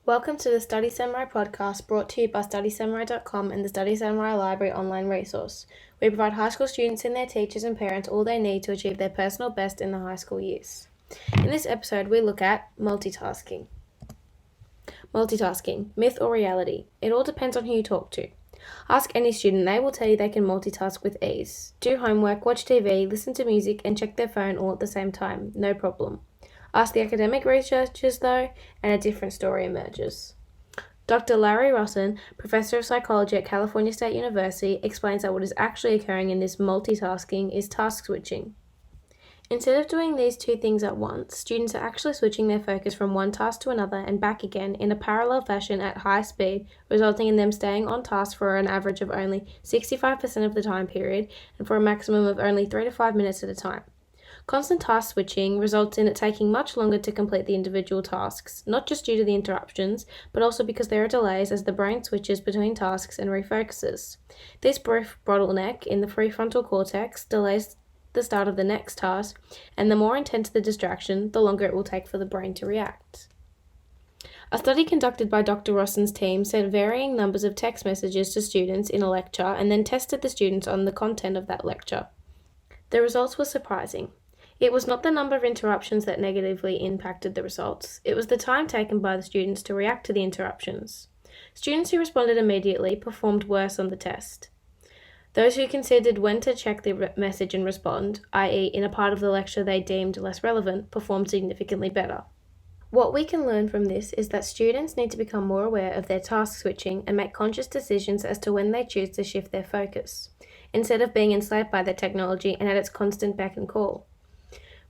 Welcome to the Study Samurai podcast brought to you by StudySamurai.com and the Study Samurai Library online resource. We provide high school students and their teachers and parents all they need to achieve their personal best in the high school years. In this episode, we look at multitasking. Multitasking, myth or reality? It all depends on who you talk to. Ask any student, they will tell you they can multitask with ease. Do homework, watch TV, listen to music, and check their phone all at the same time. No problem. Ask the academic researchers, though, and a different story emerges. Dr. Larry Rossen, Professor of Psychology at California State University, explains that what is actually occurring in this multitasking is task switching. Instead of doing these two things at once, students are actually switching their focus from one task to another and back again in a parallel fashion at high speed, resulting in them staying on task for an average of only 65% of the time period and for a maximum of only 3 to 5 minutes at a time. Constant task switching results in it taking much longer to complete the individual tasks, not just due to the interruptions, but also because there are delays as the brain switches between tasks and refocuses. This brief bottleneck in the prefrontal cortex delays the start of the next task, and the more intense the distraction, the longer it will take for the brain to react. A study conducted by Dr. Rossen's team sent varying numbers of text messages to students in a lecture and then tested the students on the content of that lecture. The results were surprising. It was not the number of interruptions that negatively impacted the results, it was the time taken by the students to react to the interruptions. Students who responded immediately performed worse on the test. Those who considered when to check the message and respond, i.e. in a part of the lecture they deemed less relevant, performed significantly better. What we can learn from this is that students need to become more aware of their task switching and make conscious decisions as to when they choose to shift their focus, instead of being enslaved by the technology and at its constant beck and call.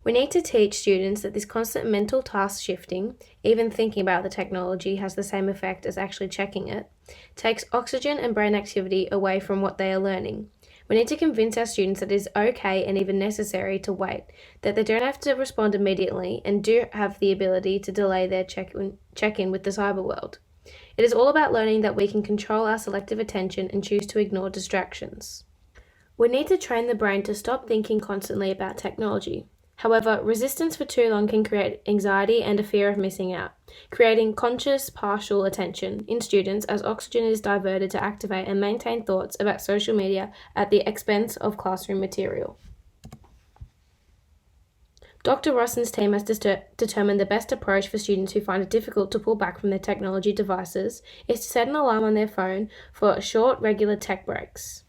We need to teach students that this constant mental task shifting, even thinking about the technology has the same effect as actually checking it, takes oxygen and brain activity away from what they are learning. We need to convince our students that it is okay and even necessary to wait, that they don't have to respond immediately and do have the ability to delay their check-in with the cyber world. It is all about learning that we can control our selective attention and choose to ignore distractions. We need to train the brain to stop thinking constantly about technology. However, resistance for too long can create anxiety and a fear of missing out, creating conscious partial attention in students as oxygen is diverted to activate and maintain thoughts about social media at the expense of classroom material. Dr. Rossen's team has determined the best approach for students who find it difficult to pull back from their technology devices is to set an alarm on their phone for short, regular tech breaks.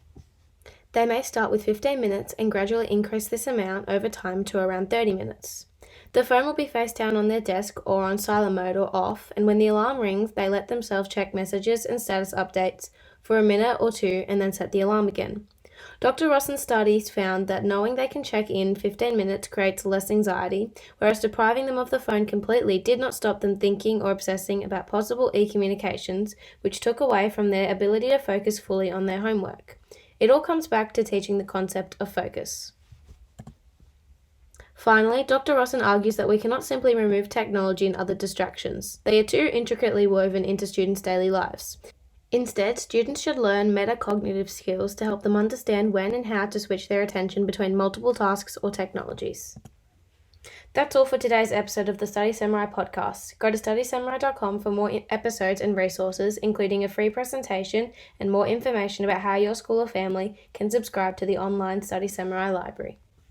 They may start with 15 minutes and gradually increase this amount over time to around 30 minutes. The phone will be face down on their desk or on silent mode or off, and when the alarm rings, they let themselves check messages and status updates for a minute or two and then set the alarm again. Dr. Rossen's studies found that knowing they can check in 15 minutes creates less anxiety, whereas depriving them of the phone completely did not stop them thinking or obsessing about possible e-communications, which took away from their ability to focus fully on their homework. It all comes back to teaching the concept of focus. Finally, Dr. Rossen argues that we cannot simply remove technology and other distractions. They are too intricately woven into students' daily lives. Instead, students should learn metacognitive skills to help them understand when and how to switch their attention between multiple tasks or technologies. That's all for today's episode of the Study Samurai podcast. Go to StudySamurai.com for more episodes and resources, including a free presentation and more information about how your school or family can subscribe to the online Study Samurai library.